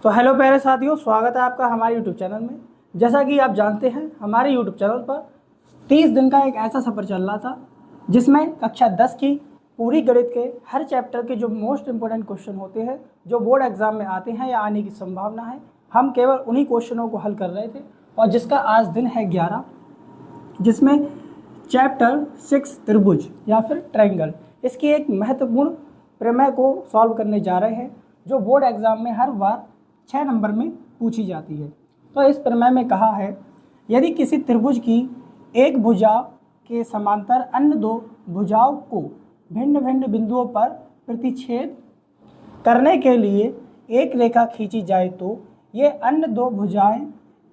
तो हेलो प्यारे साथियों, स्वागत है आपका हमारे यूट्यूब चैनल में। जैसा कि आप जानते हैं, हमारे यूट्यूब चैनल पर 30 दिन का एक ऐसा सफ़र चल रहा था जिसमें कक्षा 10 की पूरी गणित के हर चैप्टर के जो मोस्ट इम्पोर्टेंट क्वेश्चन होते हैं, जो बोर्ड एग्जाम में आते हैं या आने की संभावना है, हम केवल उन्हीं क्वेश्चनों को हल कर रहे थे। और जिसका आज दिन है 11, जिसमें चैप्टर 6 त्रिभुज या फिर ट्रायंगल, इसकी एक महत्वपूर्ण प्रमेय को सॉल्व करने जा रहे हैं, जो बोर्ड एग्जाम में हर बार 6 नंबर में पूछी जाती है। तो इस प्रमेय में कहा है, यदि किसी त्रिभुज की एक भुजा के समांतर अन्य दो भुजाओं को भिन्न भिन्न बिंदुओं पर प्रतिच्छेद करने के लिए एक रेखा खींची जाए तो ये अन्य दो भुजाएं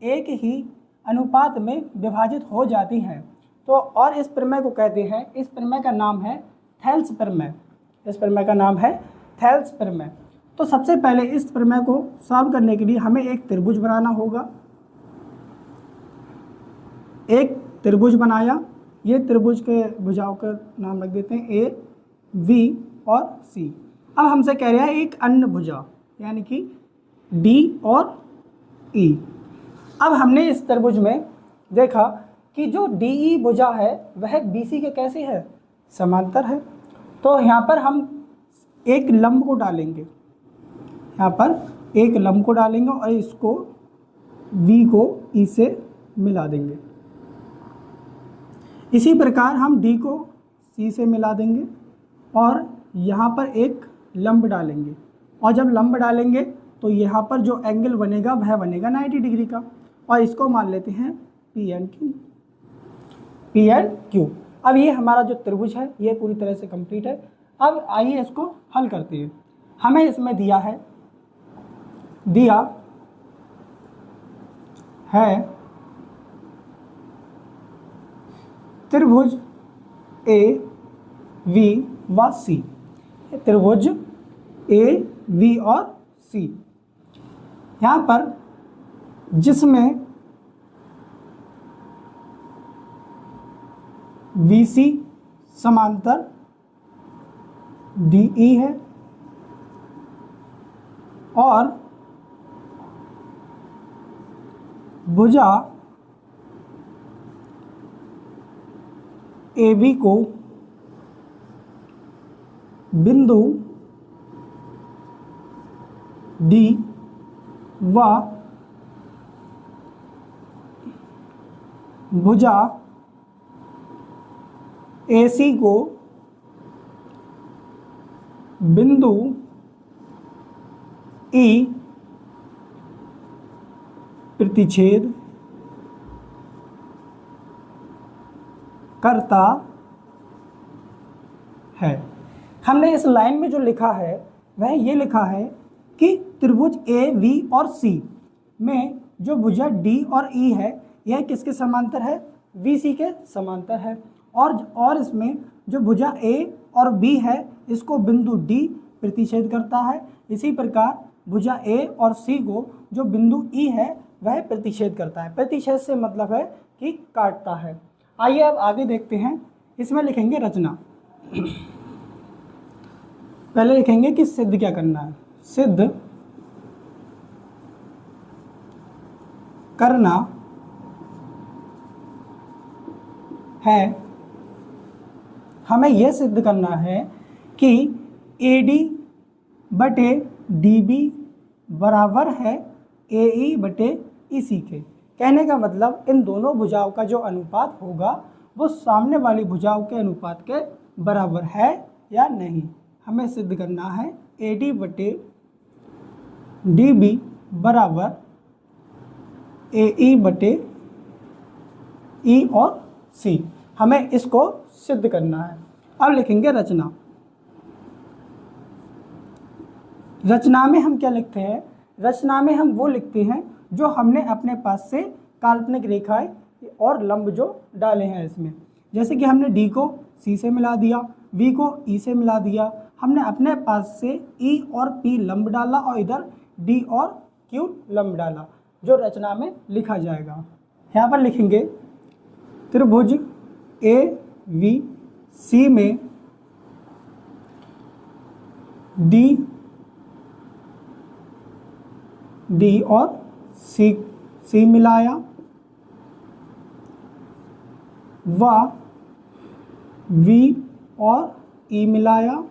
एक ही अनुपात में विभाजित हो जाती हैं। तो और इस प्रमेय को कहते हैं, इस प्रमेय का नाम है थेल्स प्रमेय। इस प्रमेय का नाम है थेल्स प्रमेय। तो सबसे पहले इस प्रमेय को सॉल्व करने के लिए हमें एक त्रिभुज बनाना होगा। एक त्रिभुज बनाया, ये त्रिभुज के भुजाओं का नाम रख देते हैं ए, वी और सी। अब हमसे कह रहा है एक अन्य भुजा, यानी कि डी और ई। अब हमने इस त्रिभुज में देखा कि जो डी ई भुजा है वह बी सी के कैसे है, समांतर है। तो यहाँ पर हम एक लंब को डालेंगे, यहाँ पर एक लंब को डालेंगे और इसको V को E से मिला देंगे। इसी प्रकार हम D को C से मिला देंगे और यहाँ पर एक लंब डालेंगे। और जब लंब डालेंगे तो यहाँ पर जो एंगल बनेगा वह बनेगा 90 डिग्री का, और इसको मान लेते हैं PNQ। अब ये हमारा जो त्रिभुज है ये पूरी तरह से कंप्लीट है। अब आइए इसको हल करते हैं। हमें इसमें दिया है त्रिभुज ए वी व सी। त्रिभुज ए वी और सी, यहाँ पर जिसमें वी सी समांतर डी ई है और भुजा ए बी को बिंदु डी व भुजा ए सी को बिंदु ई प्रतिच्छेद करता है। हमने इस लाइन में जो लिखा है वह ये लिखा है कि त्रिभुज ए वी और सी में जो भुजा डी और ई है यह किसके समांतर है, वी सी के समांतर है। और इसमें जो भुजा ए और बी है इसको बिंदु डी प्रतिच्छेद करता है। इसी प्रकार भुजा ए और सी को जो बिंदु ई है वह प्रतिच्छेद करता है। प्रतिच्छेद से मतलब है कि काटता है। आइए अब आगे देखते हैं। इसमें लिखेंगे रचना। पहले लिखेंगे कि सिद्ध क्या करना है। सिद्ध करना है, हमें यह सिद्ध करना है कि AD बटे DB बराबर है AE बटे EC के। कहने का मतलब इन दोनों भुजाओं का जो अनुपात होगा वो सामने वाली भुजाओं के अनुपात के बराबर है या नहीं। हमें सिद्ध करना है AD बटे DB बराबर AE बटे E और C। हमें इसको सिद्ध करना है। अब लिखेंगे रचना। रचना में हम क्या लिखते हैं, रचना में हम वो लिखते हैं जो हमने अपने पास से काल्पनिक रेखाएं और लंब जो डाले हैं इसमें। जैसे कि हमने डी को सी से मिला दिया, वी को ई से मिला दिया, हमने अपने पास से ई और पी लंब डाला और इधर डी और क्यू लंब डाला, जो रचना में लिखा जाएगा। यहाँ पर लिखेंगे त्रिभुज ए वी सी में डी डी और सी मिलाया व वी और ई मिलाया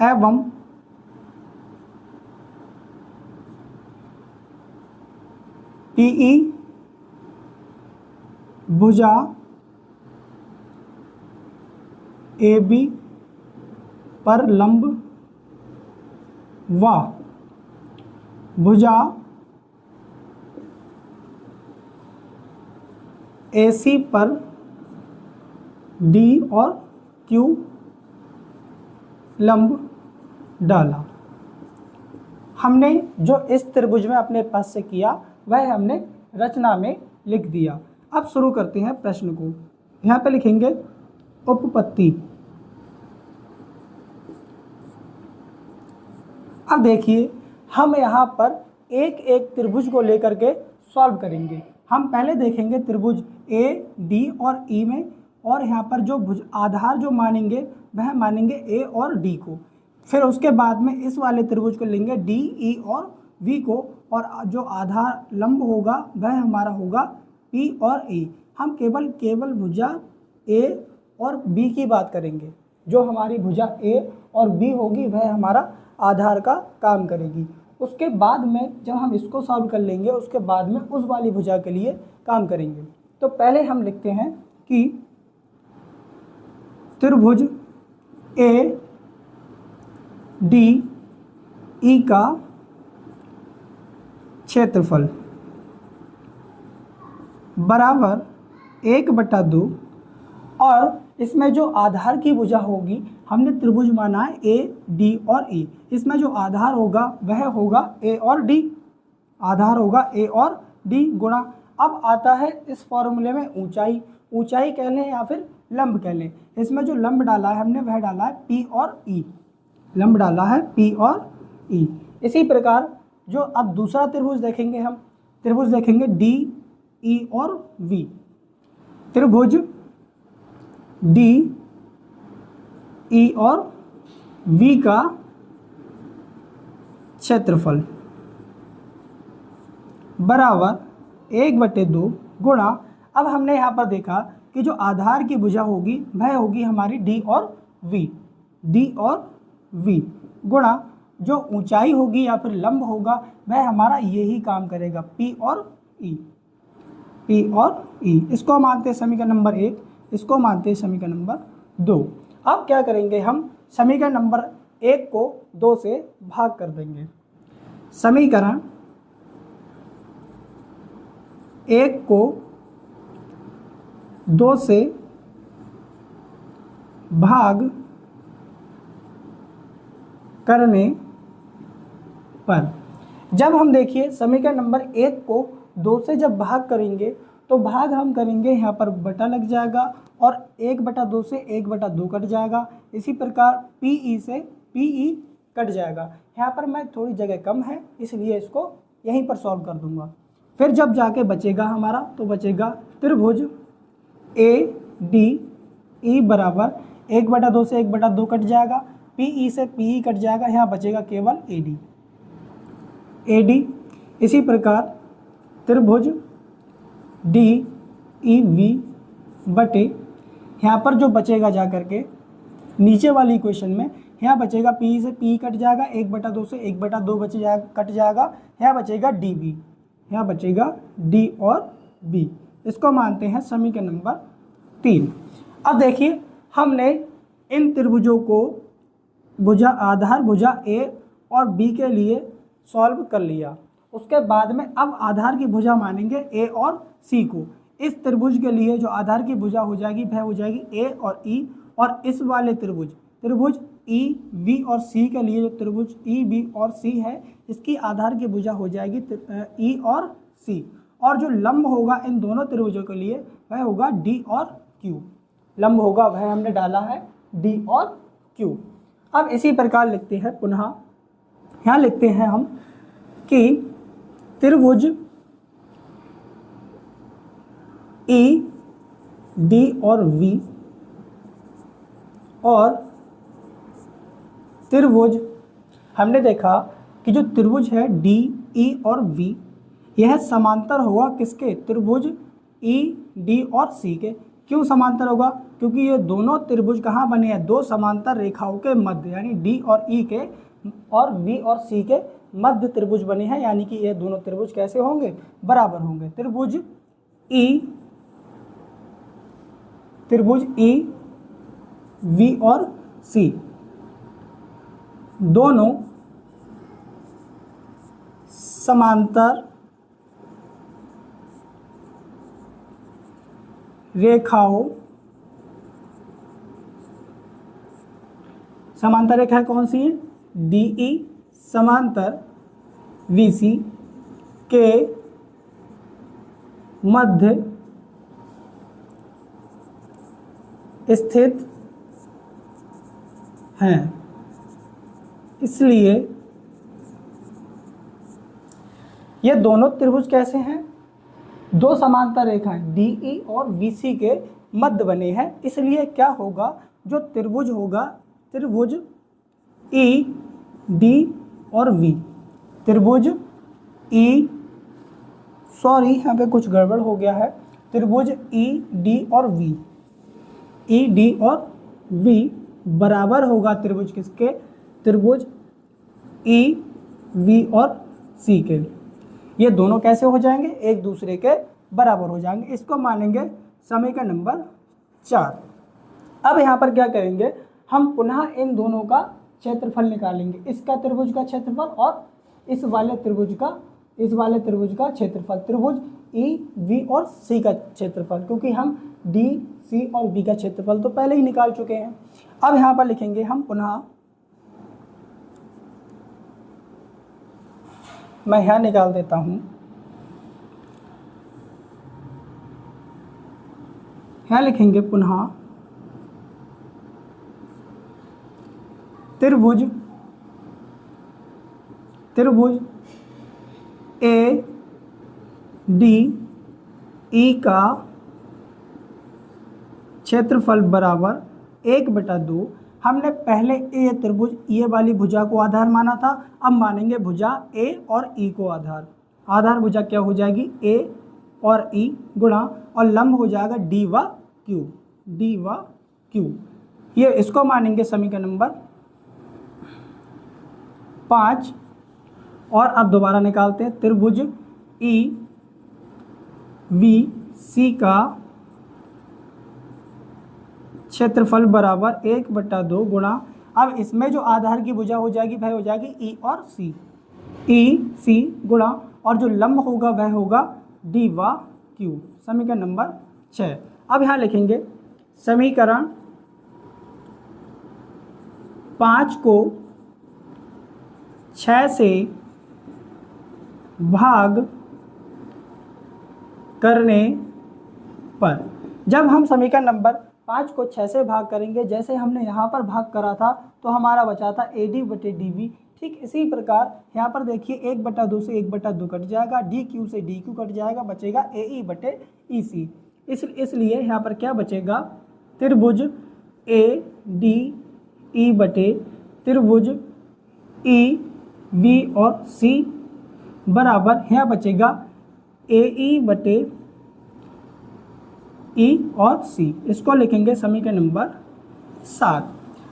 एवं पीई भुजा ए बी पर लंब व भुजा AC पर D और Q लंब डाला। हमने जो इस त्रिभुज में अपने पास से किया वह हमने रचना में लिख दिया। अब शुरू करते हैं प्रश्न को। यहाँ पे लिखेंगे उपपत्ति। अब देखिए हम यहाँ पर एक एक त्रिभुज को लेकर के सॉल्व करेंगे। हम पहले देखेंगे त्रिभुज A, D और E में, और यहाँ पर जो आधार जो मानेंगे वह मानेंगे A और D को। फिर उसके बाद में इस वाले त्रिभुज को लेंगे D, E और V को, और जो आधार लंब होगा वह हमारा होगा P और E। हम केवल भुजा A और B की बात करेंगे। जो हमारी भुजा A और B होगी वह हमारा आधार का काम करेगी। उसके बाद में जब हम इसको सॉल्व कर लेंगे उसके बाद में उस वाली भुजा के लिए काम करेंगे। तो पहले हम लिखते हैं कि त्रिभुज A D E का क्षेत्रफल बराबर 1/2, और इसमें जो आधार की भुजा होगी हमने त्रिभुज माना है A, D और E। इसमें जो आधार होगा वह होगा A और D। आधार होगा A और D गुणा। अब आता है इस फॉर्मूले में ऊंचाई कह लें या फिर लंब कह लें। इसमें जो लंब डाला है हमने वह डाला है P और E। लंब डाला है P और E। इसी प्रकार जो अब दूसरा त्रिभुज देखेंगे, हम त्रिभुज देखेंगे D, E और V। त्रिभुज D, E और V का क्षेत्रफल बराबर 1/2 गुणा। अब हमने यहाँ पर देखा कि जो आधार की भुजा होगी वह होगी हमारी D और V गुणा जो ऊंचाई होगी या फिर लंब होगा वह हमारा यही काम करेगा P और E। इसको मानते हैं समीकरण नंबर 1, इसको मानते हैं समीकरण नंबर 2। अब क्या करेंगे, हम समीकरण नंबर 1 को 2 से भाग कर देंगे। समीकरण 1 को 2 से भाग करने पर जब हम देखिए समीकरण नंबर 1 को 2 से जब भाग करेंगे तो भाग हम करेंगे यहाँ पर बटा लग जाएगा, और 1/2 से 1/2 कट जाएगा। इसी प्रकार PE से PE कट जाएगा। यहाँ पर मैं थोड़ी जगह कम है इसलिए इसको यहीं पर सॉल्व कर दूंगा। फिर जब जाके बचेगा हमारा तो बचेगा त्रिभुज ADE बराबर 1/2 से 1/2 कट जाएगा, PE से PE कट जाएगा, यहाँ बचेगा केवल AD। इसी प्रकार त्रिभुज DEV बटे यहाँ पर जो बचेगा जा करके नीचे वाली इक्वेशन में यहाँ बचेगा PE से PE कट जाएगा, 1/2 से 1/2 बच जाएगा, कट जाएगा, यहाँ बचेगा DB, यहाँ बचेगा D और B। इसको मानते हैं समीकरण नंबर 3। अब देखिए हमने इन त्रिभुजों को आधार भुजा A और B के लिए सॉल्व कर लिया। उसके बाद में अब आधार की भुजा मानेंगे A और C को। इस त्रिभुज के लिए जो आधार की भुजा हो जाएगी वह हो जाएगी A और E, और इस वाले त्रिभुज E, V और C के लिए जो त्रिभुज E, B और C है इसकी आधार की भुजा हो जाएगी E और C, और जो लंब होगा इन दोनों त्रिभुजों के लिए वह होगा D और Q। लंब होगा वह हमने डाला है D और Q। अब इसी प्रकार लिखते हैं पुनः, यहाँ लिखते हैं हम कि त्रिभुज E, D और V और त्रिभुज हमने देखा कि जो त्रिभुज है डी ई और वी, यह समांतर होगा किसके, त्रिभुज ई डी और सी के। क्यों समांतर होगा, क्योंकि ये दोनों त्रिभुज कहाँ बने हैं, दो समांतर रेखाओं के मध्य, यानी डी और ई के और वी और सी के मध्य त्रिभुज बने हैं, यानी कि ये दोनों त्रिभुज कैसे होंगे, बराबर होंगे। त्रिभुज ई वी और सी दोनों समांतर रेखाओं, समांतर रेखा कौन सी है, डीई समांतर वीसी के मध्य स्थित हैं। इसलिए ये दोनों त्रिभुज कैसे हैं, दो समांतर रेखाएं डीई और वीसी के मध्य बने हैं। इसलिए क्या होगा, जो त्रिभुज होगा, त्रिभुज ई डी और वी, त्रिभुज ई, सॉरी यहाँ पे कुछ गड़बड़ हो गया है, त्रिभुज ई डी और वी, ई डी और वी बराबर होगा त्रिभुज किसके, त्रिभुज ई वी और सी के। ये दोनों कैसे हो जाएंगे, एक दूसरे के बराबर हो जाएंगे। इसको मानेंगे समीकरण नंबर 4। अब यहाँ पर क्या करेंगे, हम पुनः इन दोनों का क्षेत्रफल निकालेंगे, इसका त्रिभुज का क्षेत्रफल और इस वाले त्रिभुज का क्षेत्रफल, त्रिभुज ई वी और सी का क्षेत्रफल, क्योंकि हम डी सी और बी का क्षेत्रफल तो पहले ही निकाल चुके हैं। अब यहाँ पर लिखेंगे हम पुनः, मैं यहाँ निकाल देता हूँ, यहाँ लिखेंगे पुनः त्रिभुज ए डी ई का क्षेत्रफल बराबर 1/2। हमने पहले ये त्रिभुज, ये वाली भुजा को आधार माना था, अब मानेंगे भुजा ए और ई को आधार। आधार भुजा क्या हो जाएगी, ए और ई गुणा, और लंब हो जाएगा डी व क्यू। ये इसको मानेंगे समीकरण नंबर 5। और अब दोबारा निकालते हैं, त्रिभुज ई वी सी का क्षेत्रफल बराबर 1/2 गुणा, अब इसमें जो आधार की भुजा हो जाएगी वह हो जाएगी ई और सी, ई सी गुणा, और जो लंब होगा वह होगा डी व क्यू। समीकरण नंबर 6। अब यहाँ लिखेंगे समीकरण 5 को 6 से भाग करने पर, जब हम समीकरण नंबर 5 को 6 से भाग करेंगे, जैसे हमने यहाँ पर भाग करा था तो हमारा बचा था AD/DB। ठीक इसी प्रकार यहाँ पर देखिए 1/2 से 1/2 कट जाएगा, DQ से DQ कट जाएगा, बचेगा AE/EC। इसलिए यहाँ पर क्या बचेगा, त्रिभुज ADE बटे त्रिभुज EV और C बराबर यहाँ बचेगा AE/E और C। इसको लिखेंगे समीकरण नंबर 7।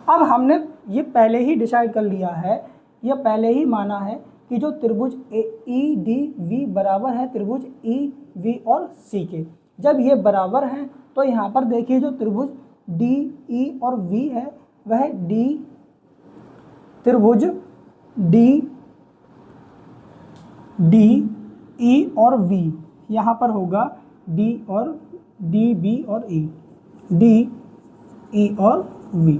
अब हमने ये पहले ही डिसाइड कर लिया है, ये पहले ही माना है कि जो त्रिभुज EDV बराबर है त्रिभुज EV और C के। जब ये बराबर हैं तो यहाँ पर देखिए जो त्रिभुज DE और V है वह त्रिभुज DE और V यहाँ पर होगा DB और E, DE और V,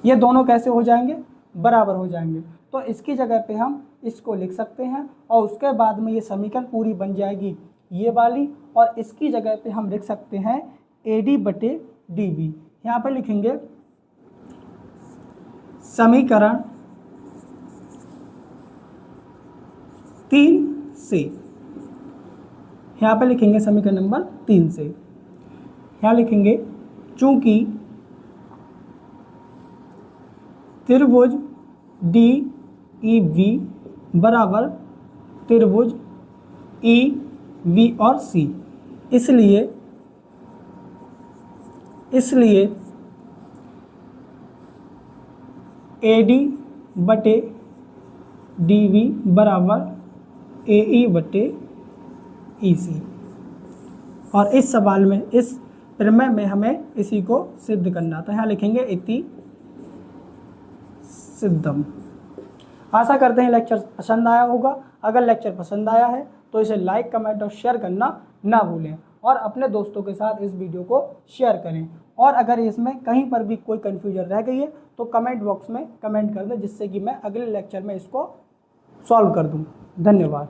ये दोनों कैसे हो जाएंगे, बराबर हो जाएंगे। तो इसकी जगह पे हम इसको लिख सकते हैं और उसके बाद में ये समीकरण पूरी बन जाएगी ये वाली, और इसकी जगह पे हम लिख सकते हैं AD/DB। यहाँ पर लिखेंगे समीकरण 3 से, यहाँ पे लिखेंगे समीकरण नंबर 3 से, यहाँ लिखेंगे चूंकि त्रिभुज DEV ई वी बराबर त्रिभुज ई वी और सी। इसलिए ए डी बटे डी वी बराबर ए ई बटे ई सी। और इस सवाल में, इस प्रमेय में हमें इसी को सिद्ध करना था। यहाँ लिखेंगे इति सिद्धम। आशा करते हैं लेक्चर पसंद आया होगा। अगर लेक्चर पसंद आया है तो इसे लाइक, कमेंट और शेयर करना ना भूलें और अपने दोस्तों के साथ इस वीडियो को शेयर करें। और अगर इसमें कहीं पर भी कोई कन्फ्यूजन रह गई है तो कमेंट बॉक्स में कमेंट कर दें, जिससे कि मैं अगले लेक्चर में इसको सॉल्व कर दूं। धन्यवाद।